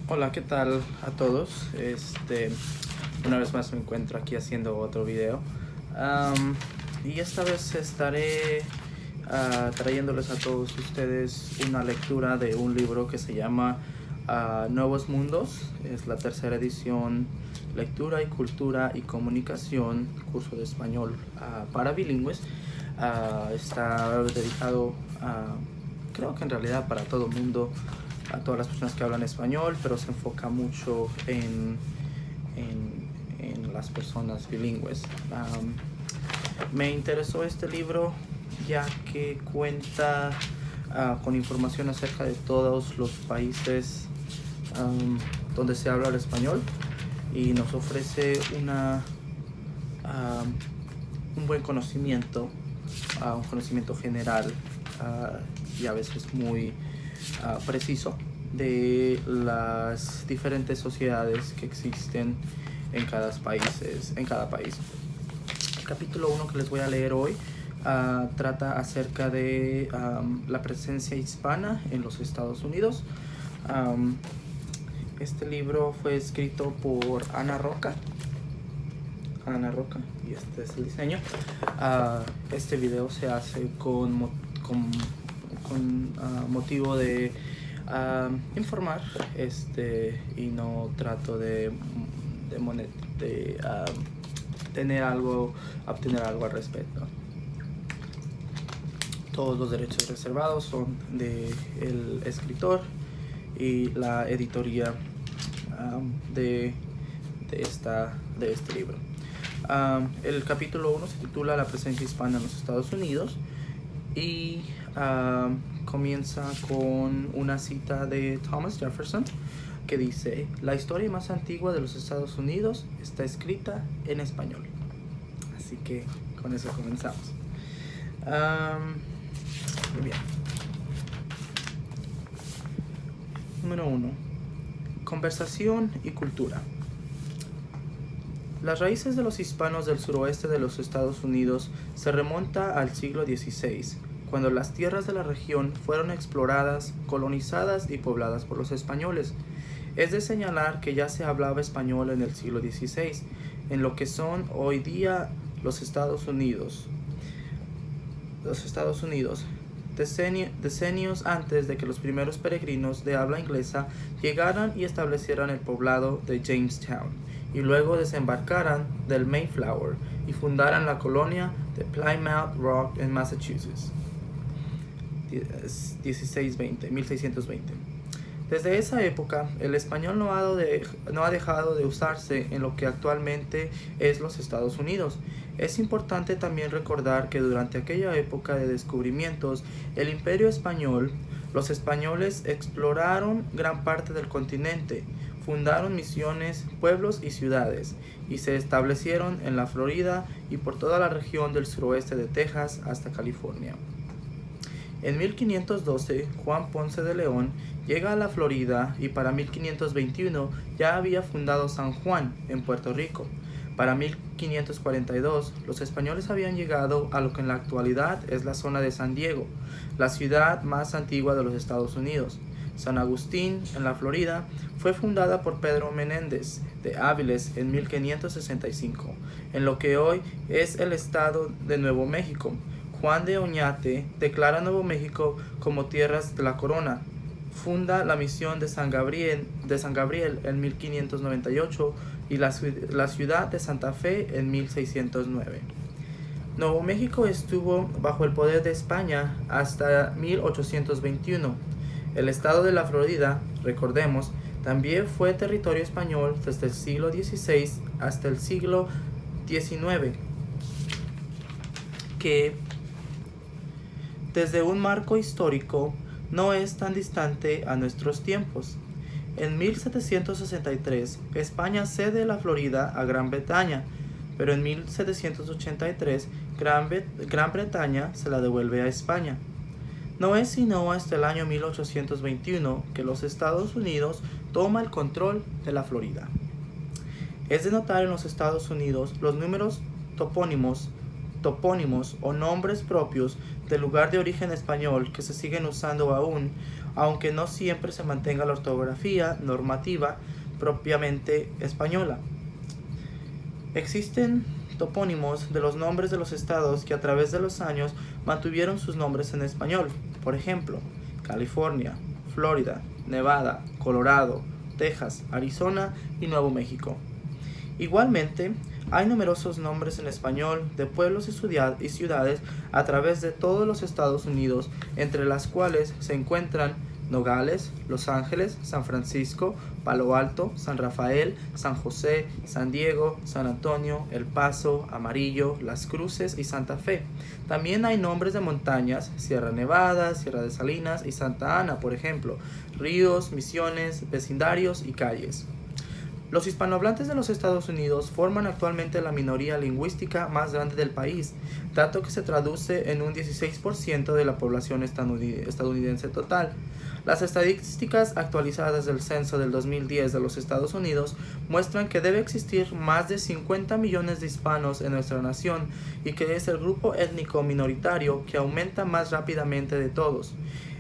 Hola, ¿qué tal a todos? Una vez más me encuentro aquí haciendo otro video. Y esta vez estaré trayéndoles a todos ustedes una lectura de un libro que se llama Nuevos Mundos. Es la tercera edición, Lectura y Cultura y Comunicación, curso de español para bilingües. Está dedicado creo que en realidad para todo el mundo, a todas las personas que hablan español, pero se enfoca mucho en las personas bilingües. Me interesó este libro ya que cuenta con información acerca de todos los países donde se habla el español y nos ofrece un buen conocimiento, un conocimiento general y a veces muy preciso de las diferentes sociedades que existen en cada país. El capítulo 1 que les voy a leer hoy trata acerca de la presencia hispana en los Estados Unidos. Este libro fue escrito por Ana Roca, y este es el diseño. Este video se hace con motivo de informar, y no trato de obtener algo al respecto. Todos los derechos reservados son del escritor y la editoría de este libro. El capítulo 1 se titula La presencia hispana en los Estados Unidos y comienza con una cita de Thomas Jefferson que dice: la historia más antigua de los Estados Unidos está escrita en español. Así que con eso comenzamos. Muy bien. Número 1. Conversación y cultura. Las raíces de los hispanos del suroeste de los Estados Unidos se remonta al siglo XVI, cuando las tierras de la región fueron exploradas, colonizadas y pobladas por los españoles. Es de señalar que ya se hablaba español en el siglo XVI, en lo que son hoy día los Estados Unidos. Decenios antes de que los primeros peregrinos de habla inglesa llegaran y establecieran el poblado de Jamestown, y luego desembarcaran del Mayflower y fundaran la colonia de Plymouth Rock en Massachusetts. 1620. Desde esa época, el español no ha dejado de usarse en lo que actualmente es los Estados Unidos. Es importante también recordar que durante aquella época de descubrimientos, el Imperio Español, los españoles exploraron gran parte del continente, fundaron misiones, pueblos y ciudades, y se establecieron en la Florida y por toda la región del suroeste de Texas hasta California. En 1512, Juan Ponce de León llega a la Florida y para 1521 ya había fundado San Juan, en Puerto Rico. Para 1542, los españoles habían llegado a lo que en la actualidad es la zona de San Diego, la ciudad más antigua de los Estados Unidos. San Agustín, en la Florida, fue fundada por Pedro Menéndez de Áviles en 1565, en lo que hoy es el estado de Nuevo México. Juan de Oñate declara Nuevo México como tierras de la corona. Funda la misión de San Gabriel en 1598 y la ciudad de Santa Fe en 1609. Nuevo México estuvo bajo el poder de España hasta 1821. El estado de la Florida, recordemos, también fue territorio español desde el siglo XVI hasta el siglo XIX, que desde un marco histórico no es tan distante a nuestros tiempos. En 1763, España cede la Florida a Gran Bretaña, pero en 1783, Gran Bretaña se la devuelve a España. No es sino hasta el año 1821 que los Estados Unidos toma el control de la Florida. Es de notar en los Estados Unidos los números topónimos o nombres propios del lugar de origen español que se siguen usando aún aunque no siempre se mantenga la ortografía normativa propiamente española. Existen topónimos de los nombres de los estados que a través de los años mantuvieron sus nombres en español. Por ejemplo, California, Florida, Nevada, Colorado, Texas, Arizona y Nuevo México. Igualmente, hay numerosos nombres en español de pueblos y ciudades a través de todos los Estados Unidos, entre las cuales se encuentran Nogales, Los Ángeles, San Francisco, Palo Alto, San Rafael, San José, San Diego, San Antonio, El Paso, Amarillo, Las Cruces y Santa Fe. También hay nombres de montañas, Sierra Nevada, Sierra de Salinas y Santa Ana, por ejemplo, ríos, misiones, vecindarios y calles. Los hispanohablantes de los Estados Unidos forman actualmente la minoría lingüística más grande del país, dato que se traduce en un 16% de la población estadounidense total. Las estadísticas actualizadas del censo del 2010 de los Estados Unidos muestran que debe existir más de 50 millones de hispanos en nuestra nación y que es el grupo étnico minoritario que aumenta más rápidamente de todos.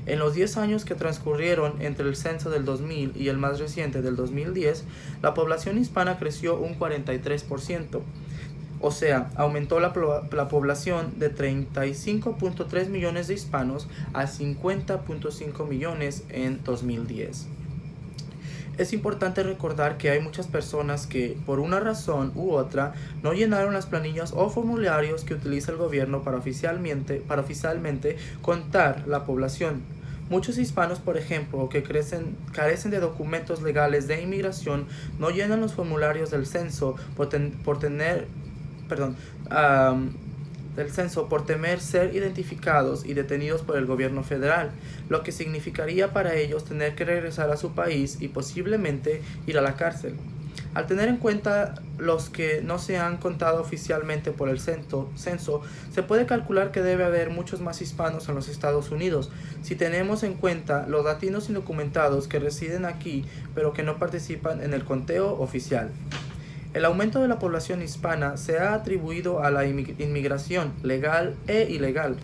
En los 10 años que transcurrieron entre el censo del 2000 y el más reciente del 2010, la población hispana creció un 43%. O sea, aumentó la población de 35.3 millones de hispanos a 50.5 millones en 2010. Es importante recordar que hay muchas personas que, por una razón u otra, no llenaron las planillas o formularios que utiliza el gobierno para oficialmente contar la población. Muchos hispanos, por ejemplo, que carecen de documentos legales de inmigración, no llenan los formularios del censo por temer ser identificados y detenidos por el gobierno federal, lo que significaría para ellos tener que regresar a su país y posiblemente ir a la cárcel. Al tener en cuenta los que no se han contado oficialmente por el censo, se puede calcular que debe haber muchos más hispanos en los Estados Unidos, si tenemos en cuenta los latinos indocumentados que residen aquí pero que no participan en el conteo oficial. El aumento de la población hispana se ha atribuido a la inmigración legal e ilegal,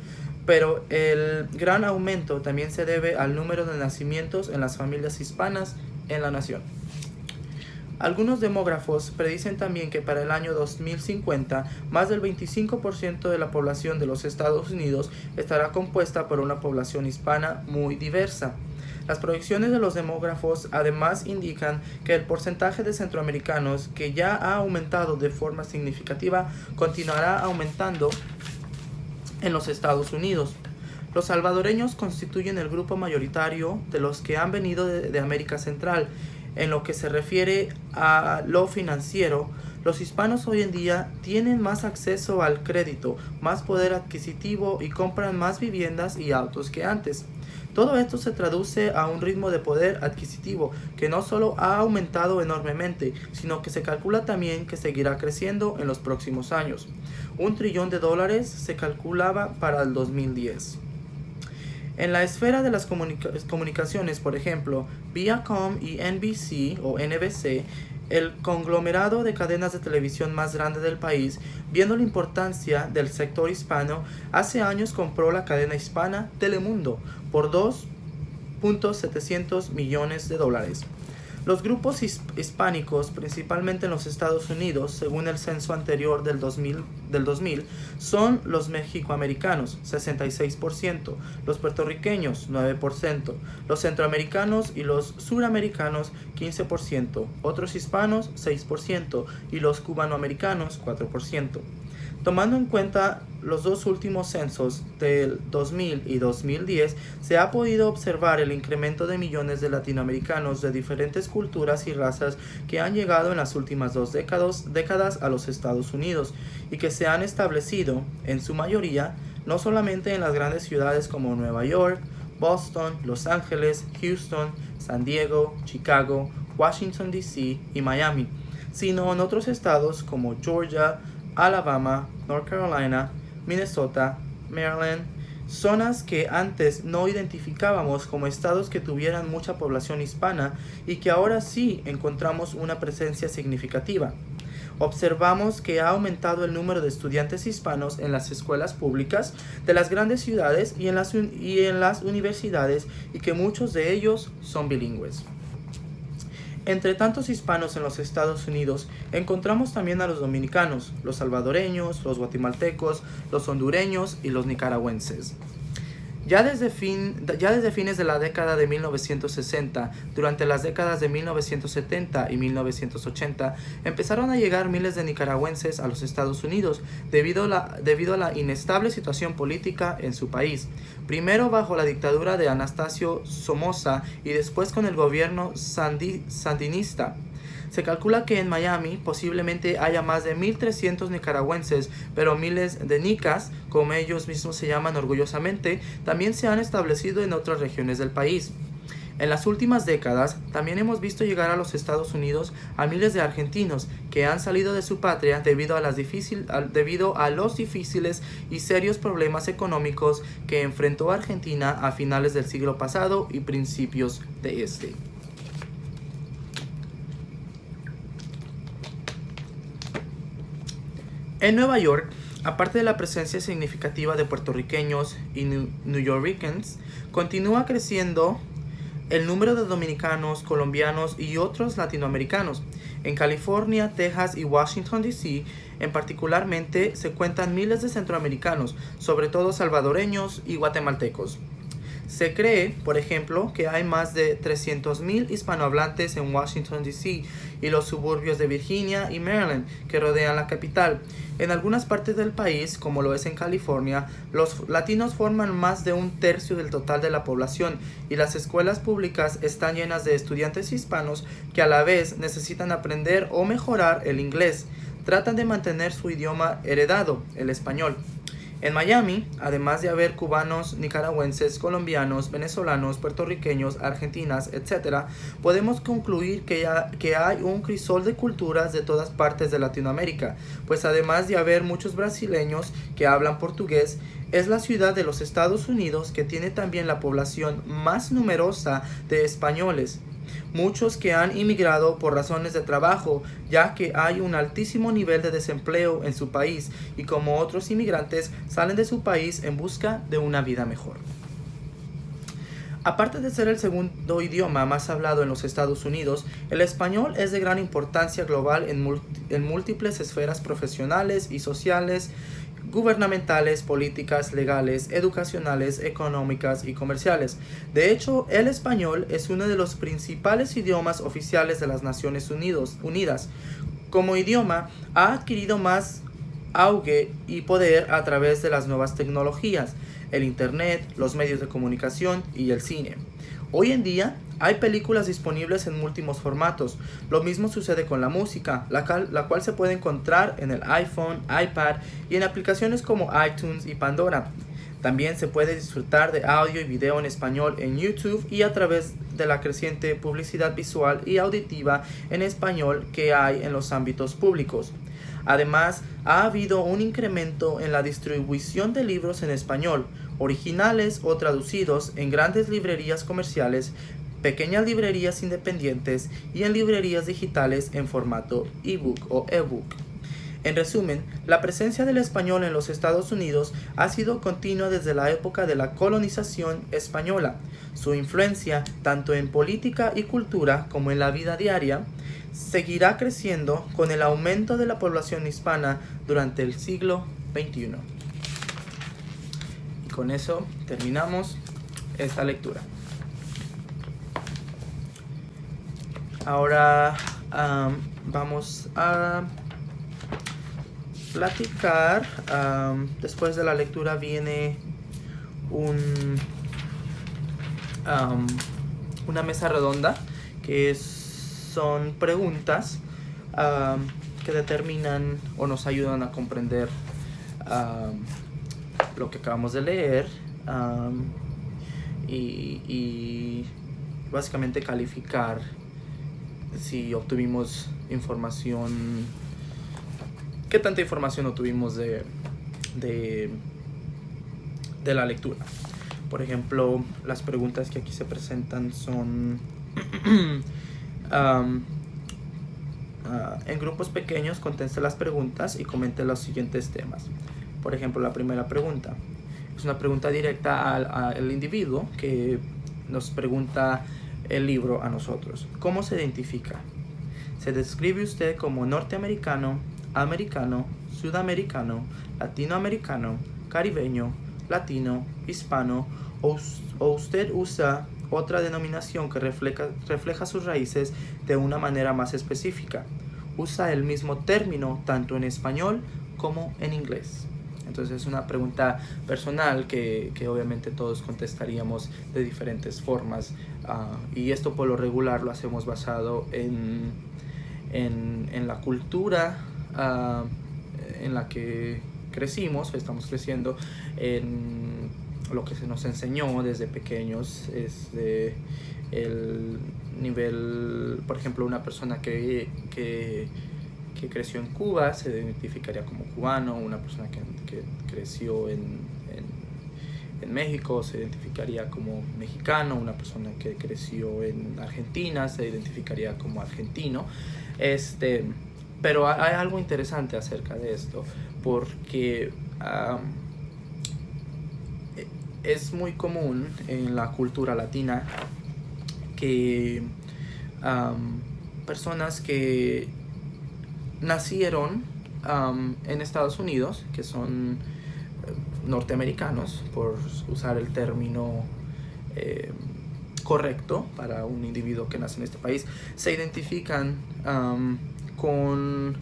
pero el gran aumento también se debe al número de nacimientos en las familias hispanas en la nación. Algunos demógrafos predicen también que para el año 2050, más del 25% de la población de los Estados Unidos estará compuesta por una población hispana muy diversa. Las proyecciones de los demógrafos además indican que el porcentaje de centroamericanos, que ya ha aumentado de forma significativa, continuará aumentando en los Estados Unidos. Los salvadoreños constituyen el grupo mayoritario de los que han venido de América Central. En lo que se refiere a lo financiero, los hispanos hoy en día tienen más acceso al crédito, más poder adquisitivo y compran más viviendas y autos que antes. Todo esto se traduce a un ritmo de poder adquisitivo que no solo ha aumentado enormemente, sino que se calcula también que seguirá creciendo en los próximos años. $1 trillón se calculaba para el 2010. En la esfera de las comunicaciones, por ejemplo, Viacom y NBC, el conglomerado de cadenas de televisión más grande del país, viendo la importancia del sector hispano, hace años compró la cadena hispana Telemundo por $2.7 millones. Los grupos hispánicos, principalmente en los Estados Unidos, según el censo anterior del 2000, son los mexicoamericanos, 66%, los puertorriqueños, 9%, los centroamericanos y los suramericanos, 15%, otros hispanos, 6%, y los cubanoamericanos, 4%. Tomando en cuenta los dos últimos censos del 2000 y 2010, se ha podido observar el incremento de millones de latinoamericanos de diferentes culturas y razas que han llegado en las últimas 2 décadas a los Estados Unidos y que se han establecido, en su mayoría, no solamente en las grandes ciudades como Nueva York, Boston, Los Ángeles, Houston, San Diego, Chicago, Washington D.C. y Miami, sino en otros estados como Georgia, Alabama, North Carolina, Minnesota, Maryland, zonas que antes no identificábamos como estados que tuvieran mucha población hispana y que ahora sí encontramos una presencia significativa. Observamos que ha aumentado el número de estudiantes hispanos en las escuelas públicas de las grandes ciudades y en las universidades, y que muchos de ellos son bilingües. Entre tantos hispanos en los Estados Unidos, encontramos también a los dominicanos, los salvadoreños, los guatemaltecos, los hondureños y los nicaragüenses. Ya desde fines de la década de 1960, durante las décadas de 1970 y 1980, empezaron a llegar miles de nicaragüenses a los Estados Unidos debido a la inestable situación política en su país. Primero bajo la dictadura de Anastasio Somoza y después con el gobierno sandinista. Se calcula que en Miami posiblemente haya más de 1.300 nicaragüenses, pero miles de nicas, como ellos mismos se llaman orgullosamente, también se han establecido en otras regiones del país. En las últimas décadas, también hemos visto llegar a los Estados Unidos a miles de argentinos que han salido de su patria debido a los difíciles y serios problemas económicos que enfrentó Argentina a finales del siglo pasado y principios de este. En Nueva York, aparte de la presencia significativa de puertorriqueños y newyorkers, continúa creciendo el número de dominicanos, colombianos y otros latinoamericanos. En California, Texas y Washington, D.C., en particularmente, se cuentan miles de centroamericanos, sobre todo salvadoreños y guatemaltecos. Se cree, por ejemplo, que hay más de 300,000 hispanohablantes en Washington, D.C. y los suburbios de Virginia y Maryland que rodean la capital. En algunas partes del país, como lo es en California, los latinos forman más de un tercio del total de la población y las escuelas públicas están llenas de estudiantes hispanos que a la vez necesitan aprender o mejorar el inglés. Tratan de mantener su idioma heredado, el español. En Miami, además de haber cubanos, nicaragüenses, colombianos, venezolanos, puertorriqueños, argentinas, etc., podemos concluir que hay un crisol de culturas de todas partes de Latinoamérica, pues además de haber muchos brasileños que hablan portugués, es la ciudad de los Estados Unidos que tiene también la población más numerosa de españoles. Muchos que han inmigrado por razones de trabajo, ya que hay un altísimo nivel de desempleo en su país y como otros inmigrantes salen de su país en busca de una vida mejor. Aparte de ser el segundo idioma más hablado en los Estados Unidos, el español es de gran importancia global en múltiples esferas profesionales y sociales, gubernamentales, políticas, legales, educacionales, económicas y comerciales. De hecho, el español es uno de los principales idiomas oficiales de las Naciones Unidas. Como idioma, ha adquirido más auge y poder a través de las nuevas tecnologías, el internet, los medios de comunicación y el cine. Hoy en día hay películas disponibles en múltiples formatos. Lo mismo sucede con la música, la cual se puede encontrar en el iPhone, iPad y en aplicaciones como iTunes y Pandora. También se puede disfrutar de audio y video en español en YouTube y a través de la creciente publicidad visual y auditiva en español que hay en los ámbitos públicos. Además, ha habido un incremento en la distribución de libros en español, originales o traducidos en grandes librerías comerciales, pequeñas librerías independientes y en librerías digitales en formato ebook o ebook. En resumen, la presencia del español en los Estados Unidos ha sido continua desde la época de la colonización española. Su influencia, tanto en política y cultura como en la vida diaria, seguirá creciendo con el aumento de la población hispana durante el siglo XXI. Y con eso terminamos esta lectura. Ahora vamos a platicar. Después de la lectura viene una mesa redonda que son preguntas que determinan o nos ayudan a comprender lo que acabamos de leer y básicamente calificar si obtuvimos información, qué tanta información obtuvimos de la lectura. Por ejemplo, las preguntas que aquí se presentan son En grupos pequeños conteste las preguntas y comente los siguientes temas. Por ejemplo, la primera pregunta es una pregunta directa al individuo que nos pregunta el libro a nosotros. ¿Cómo se identifica? ¿Se describe usted como norteamericano, americano, sudamericano, latinoamericano, caribeño, latino, hispano, o usted usa otra denominación que refleja sus raíces de una manera más específica? Usa el mismo término tanto en español como en inglés. Entonces es una pregunta personal que obviamente todos contestaríamos de diferentes formas, y esto por lo regular lo hacemos basado en la cultura en la que crecimos, estamos creciendo, en lo que se nos enseñó desde pequeños, el nivel. Por ejemplo, una persona que creció en Cuba se identificaría como cubano, una persona que creció en México se identificaría como mexicano, una persona que creció en Argentina se identificaría como argentino. Pero hay algo interesante acerca de esto, porque es muy común en la cultura latina que personas que nacieron en Estados Unidos, que son norteamericanos, por usar el término correcto para un individuo que nace en este país, se identifican con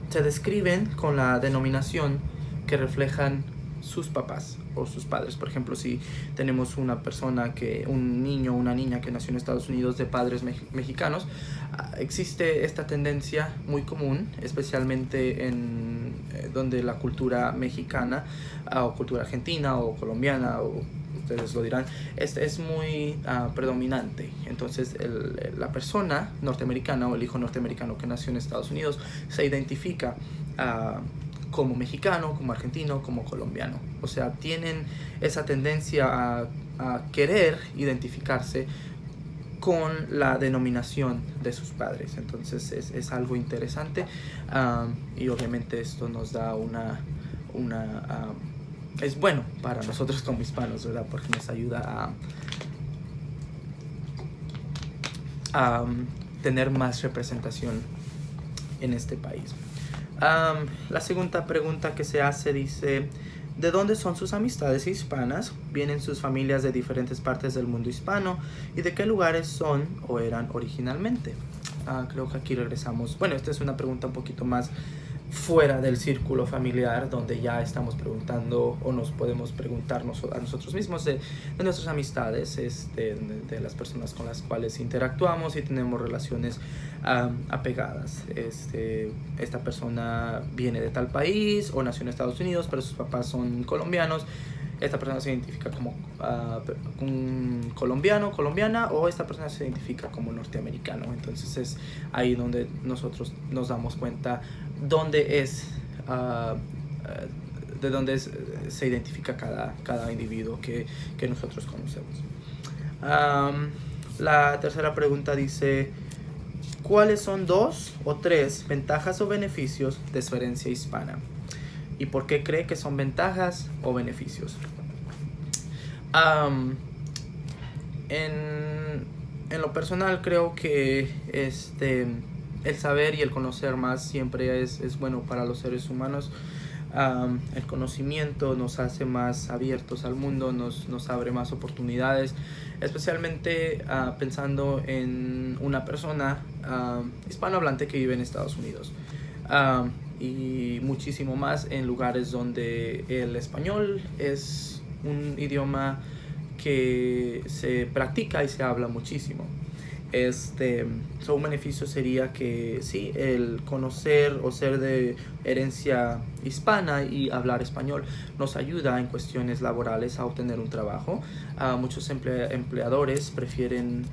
se describen con la denominación que reflejan sus papás o sus padres. Por ejemplo, si tenemos una persona un niño o una niña que nació en Estados Unidos de padres mexicanos, existe esta tendencia muy común, especialmente en donde la cultura mexicana o cultura argentina o colombiana, o ustedes lo dirán, es muy predominante. Entonces la persona norteamericana o el hijo norteamericano que nació en Estados Unidos se identifica como mexicano, como argentino, como colombiano. O sea, tienen esa tendencia a querer identificarse con la denominación de sus padres. Entonces es algo interesante, y obviamente esto nos da es bueno para nosotros como hispanos, ¿verdad? Porque nos ayuda a tener más representación en este país. La segunda pregunta que se hace dice: ¿de dónde son sus amistades hispanas? ¿Vienen sus familias de diferentes partes del mundo hispano? ¿Y de qué lugares son o eran originalmente? Creo que aquí regresamos. Bueno, esta es una pregunta un poquito más fuera del círculo familiar, donde ya estamos preguntando o nos podemos preguntarnos a nosotros mismos de nuestras amistades, de las personas con las cuales interactuamos y tenemos relaciones apegadas. Esta persona viene de tal país o nació en Estados Unidos, pero sus papás son colombianos. Esta persona se identifica como un colombiano, colombiana, o esta persona se identifica como norteamericano. Entonces es ahí donde nosotros nos damos cuenta dónde de dónde se identifica cada individuo que nosotros conocemos. La tercera pregunta dice: ¿cuáles son 2 o 3 ventajas o beneficios de su herencia hispana? ¿Y por qué cree que son ventajas o beneficios? En lo personal creo que el saber y el conocer más siempre es bueno para los seres humanos. El conocimiento nos hace más abiertos al mundo, nos abre más oportunidades, especialmente pensando en una persona hispanohablante que vive en Estados Unidos. Y muchísimo más en lugares donde el español es un idioma que se practica y se habla muchísimo. Un beneficio sería que sí, el conocer o ser de herencia hispana y hablar español nos ayuda en cuestiones laborales a obtener un trabajo. Muchos empleadores prefieren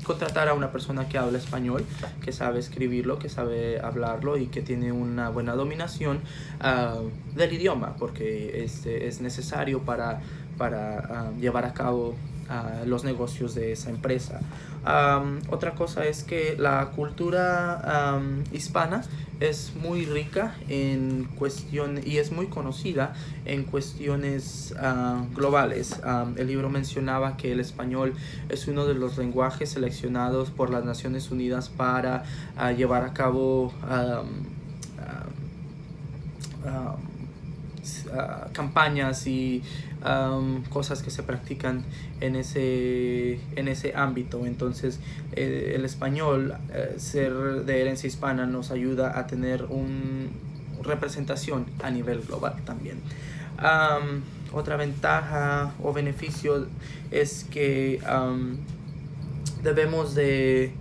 contratar a una persona que habla español, que sabe escribirlo, que sabe hablarlo y que tiene una buena dominación del idioma, porque es necesario para llevar a cabo los negocios de esa empresa. Otra cosa es que la cultura hispana es muy rica en cuestión y es muy conocida en cuestiones globales. El libro mencionaba que el español es uno de los lenguajes seleccionados por las Naciones Unidas para llevar a cabo campañas y cosas que se practican en ese ámbito. Entonces el español, ser de herencia hispana, nos ayuda a tener una representación a nivel global también. Otra ventaja o beneficio es que debemos de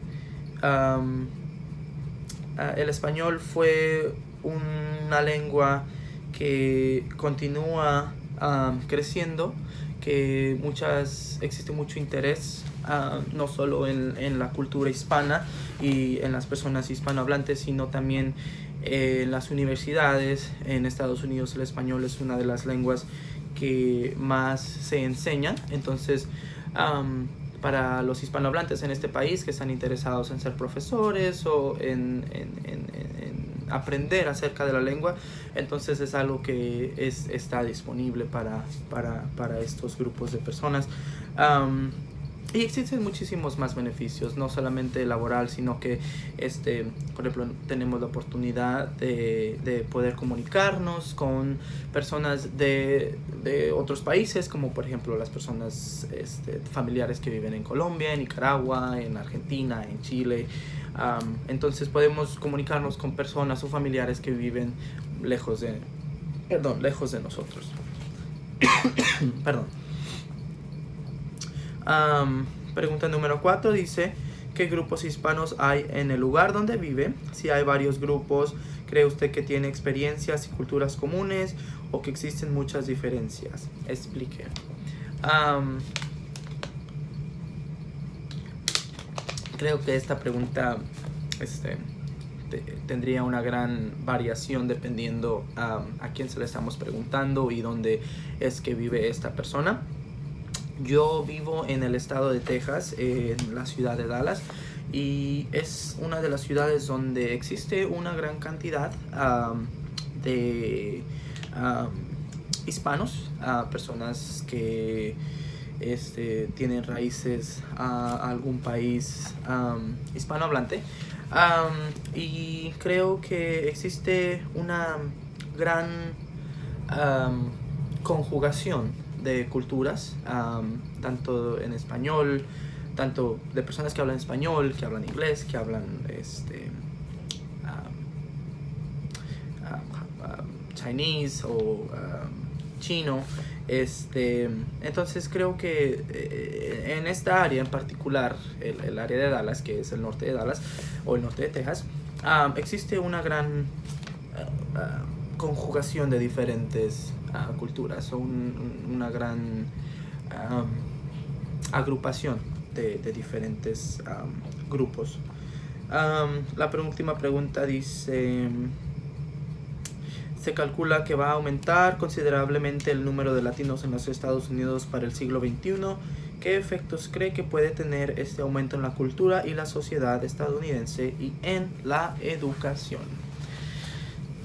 el español fue una lengua que continúa creciendo, que existe mucho interés no solo en la cultura hispana y en las personas hispanohablantes, sino también en las universidades. En Estados Unidos el español es una de las lenguas que más se enseñan. Entonces para los hispanohablantes en este país que están interesados en ser profesores o en aprender acerca de la lengua, entonces es algo que está disponible para estos grupos de personas. Y existen muchísimos más beneficios, no solamente laboral, sino que por ejemplo, tenemos la oportunidad de poder comunicarnos con personas de otros países, como por ejemplo las personas familiares que viven en Colombia, en Nicaragua, en Argentina, en Chile. Entonces podemos comunicarnos con personas o familiares que viven lejos de nosotros. Perdón. Pregunta número 4 dice: ¿qué grupos hispanos hay en el lugar donde vive? Si hay varios grupos, ¿cree usted que tiene experiencias y culturas comunes o que existen muchas diferencias? Explique. Creo que esta pregunta tendría una gran variación dependiendo a quién se le estamos preguntando y dónde es que vive esta persona. Yo vivo en el estado de Texas, en la ciudad de Dallas, y es una de las ciudades donde existe una gran cantidad de hispanos, personas que tienen raíces a algún país hispanohablante, y creo que existe una gran conjugación de culturas, tanto en español, tanto de personas que hablan español, que hablan inglés, que hablan Chinese o chino. Entonces creo que en esta área en particular, el área de Dallas, que es el norte de Dallas o el norte de Texas, existe una gran conjugación de diferentes culturas, o una gran agrupación de diferentes grupos. La última pregunta dice: se calcula que va a aumentar considerablemente el número de latinos en los Estados Unidos para el siglo XXI. ¿Qué efectos cree que puede tener este aumento en la cultura y la sociedad estadounidense y en la educación?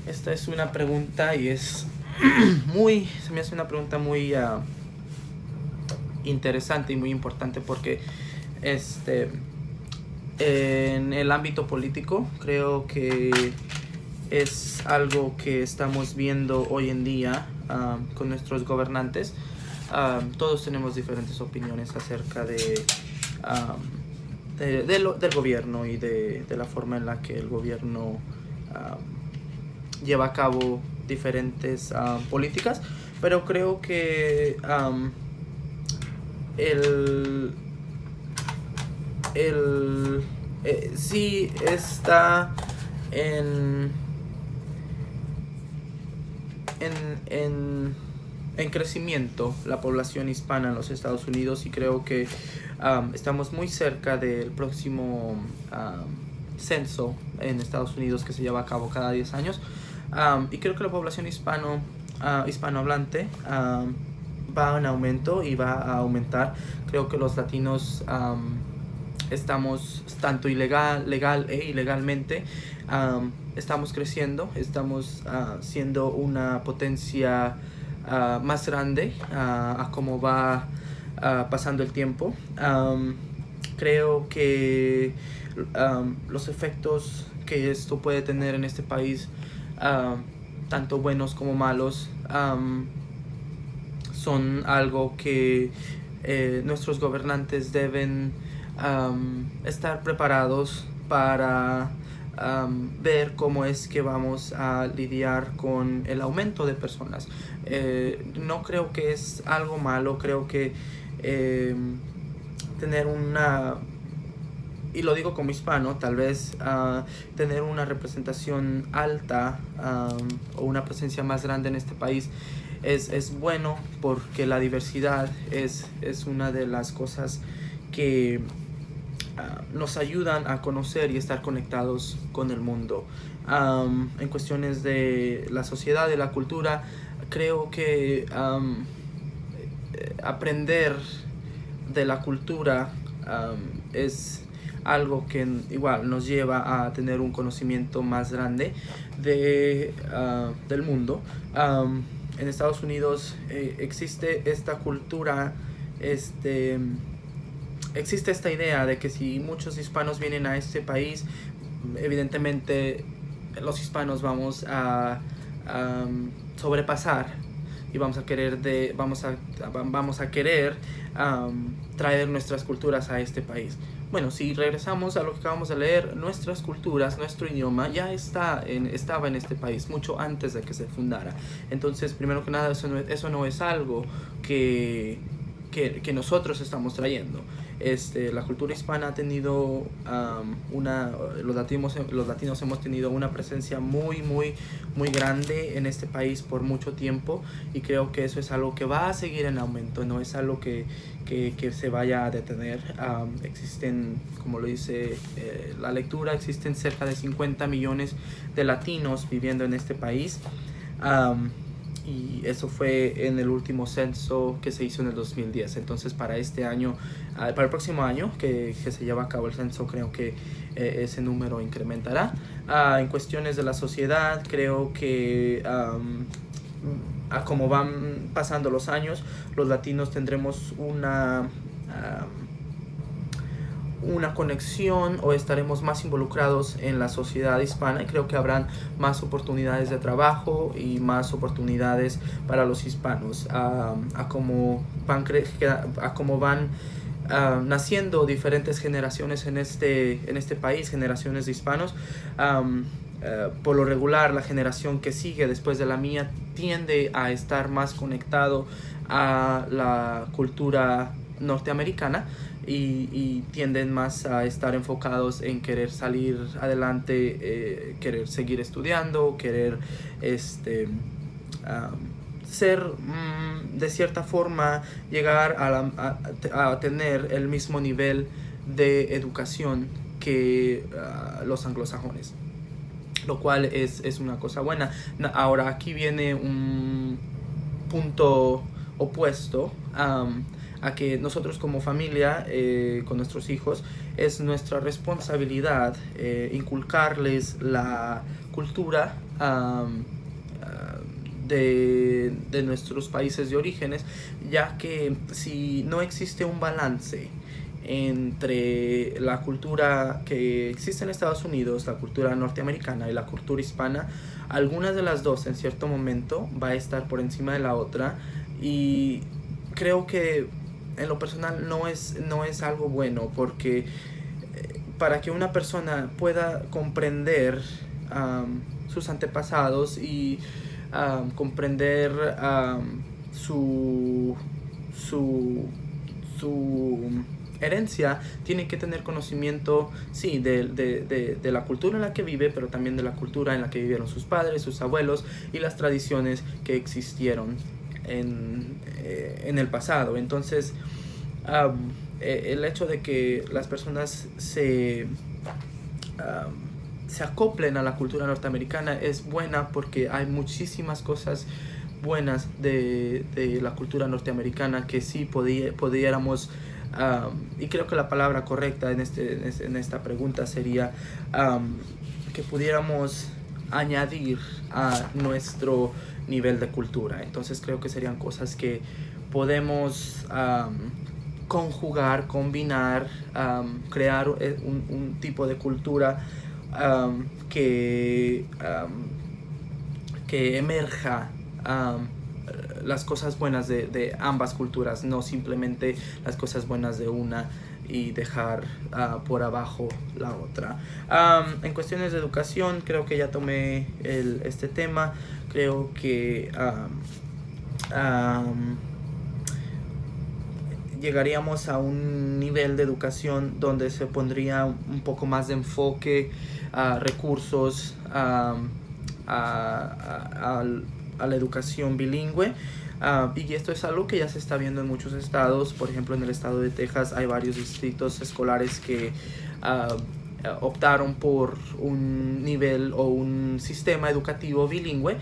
Esta es una pregunta y se me hace una pregunta muy interesante y muy importante, porque en el ámbito político creo que es algo que estamos viendo hoy en día con nuestros gobernantes. Todos tenemos diferentes opiniones acerca del gobierno y de la forma en la que el gobierno lleva a cabo diferentes políticas, pero creo que sí está en crecimiento la población hispana en los Estados Unidos, y creo que estamos muy cerca del próximo censo en Estados Unidos, que se lleva a cabo cada 10 años, y creo que la población hispanohablante va en aumento y va a aumentar. Creo que los latinos estamos, tanto legal e ilegalmente, estamos creciendo, estamos siendo una potencia más grande a cómo va pasando el tiempo. Creo que los efectos que esto puede tener en este país, tanto buenos como malos, son algo que nuestros gobernantes deben estar preparados para ver cómo es que vamos a lidiar con el aumento de personas. No creo que es algo malo, creo que tener una, y lo digo como hispano, tal vez tener una representación alta o una presencia más grande en este país es bueno, porque la diversidad es una de las cosas que nos ayudan a conocer y estar conectados con el mundo. En cuestiones de la sociedad, de la cultura, creo que aprender de la cultura es algo que igual nos lleva a tener un conocimiento más grande del mundo. En Estados Unidos existe esta cultura, existe esta idea de que si muchos hispanos vienen a este país, evidentemente los hispanos vamos a sobrepasar y vamos a querer traer nuestras culturas a este país. Bueno, si regresamos a lo que acabamos de leer, nuestras culturas, nuestro idioma ya estaba en este país mucho antes de que se fundara. Entonces, primero que nada, eso no es algo que nosotros estamos trayendo. La cultura hispana ha tenido los latinos hemos tenido una presencia muy grande en este país por mucho tiempo, y creo que eso es algo que va a seguir en aumento, no es algo que se vaya a detener. Existen, como lo dice la lectura, existen cerca de 50 millones de latinos viviendo en este país. Y eso fue en el último censo que se hizo en el 2010. Entonces, para este año, para el próximo año que se lleva a cabo el censo, creo que ese número incrementará. En cuestiones de la sociedad, creo que a como van pasando los años, los latinos tendremos una conexión, o estaremos más involucrados en la sociedad hispana, y creo que habrán más oportunidades de trabajo y más oportunidades para los hispanos. A como van naciendo diferentes generaciones en este país, generaciones de hispanos, por lo regular la generación que sigue después de la mía tiende a estar más conectado a la cultura norteamericana, y tienden más a estar enfocados en querer salir adelante, querer seguir estudiando, querer ser, de cierta forma, llegar a tener el mismo nivel de educación que los anglosajones, lo cual es una cosa buena. Ahora, aquí viene un punto opuesto, a que nosotros como familia, con nuestros hijos, es nuestra responsabilidad inculcarles la cultura de nuestros países de orígenes, ya que si no existe un balance entre la cultura que existe en Estados Unidos, la cultura norteamericana, y la cultura hispana, algunas de las dos en cierto momento va a estar por encima de la otra, y creo que en lo personal no es algo bueno, porque para que una persona pueda comprender sus antepasados y comprender su herencia, tiene que tener conocimiento, sí, de la cultura en la que vive, pero también de la cultura en la que vivieron sus padres, sus abuelos, y las tradiciones que existieron en el pasado. Entonces, el hecho de que las personas se acoplen a la cultura norteamericana es buena, porque hay muchísimas cosas buenas de la cultura norteamericana que sí pudiéramos, y creo que la palabra correcta en esta pregunta sería que pudiéramos añadir a nuestro nivel de cultura. Entonces creo que serían cosas que podemos conjugar, combinar, crear un tipo de cultura que emerja las cosas buenas de ambas culturas, no simplemente las cosas buenas de una y dejar por abajo la otra. En cuestiones de educación, creo que ya tomé este tema. Creo que llegaríamos a un nivel de educación donde se pondría un poco más de enfoque, recursos a la educación bilingüe. Y esto es algo que ya se está viendo en muchos estados. Por ejemplo, en el estado de Texas hay varios distritos escolares que optaron por un nivel o un sistema educativo bilingüe.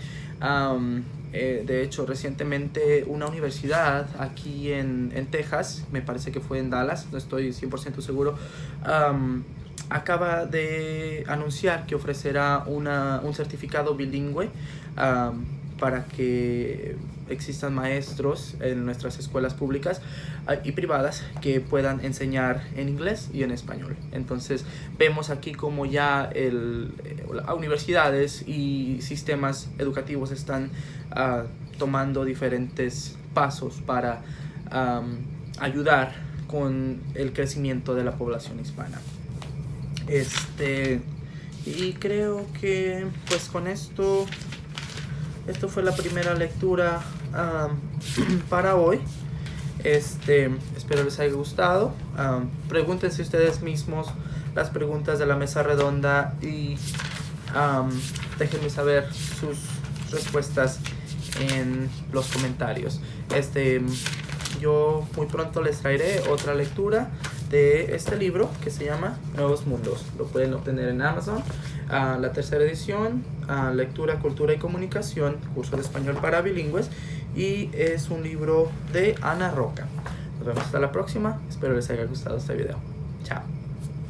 De hecho, recientemente una universidad aquí en Texas, me parece que fue en Dallas, no estoy 100% seguro, acaba de anunciar que ofrecerá un certificado bilingüe para que existan maestros en nuestras escuelas públicas y privadas que puedan enseñar en inglés y en español. Entonces vemos aquí como ya las universidades y sistemas educativos están tomando diferentes pasos para ayudar con el crecimiento de la población hispana. Y creo que pues con esto fue la primera lectura para hoy. Espero les haya gustado. Pregúntense ustedes mismos las preguntas de la mesa redonda y déjenme saber sus respuestas en los comentarios. Yo muy pronto les traeré otra lectura de este libro que se llama Nuevos Mundos. Lo pueden obtener en Amazon. La tercera edición, Lectura, Cultura y Comunicación, curso de español para bilingües, y es un libro de Ana Roca. Nos vemos hasta la próxima. Espero les haya gustado este video. Chao.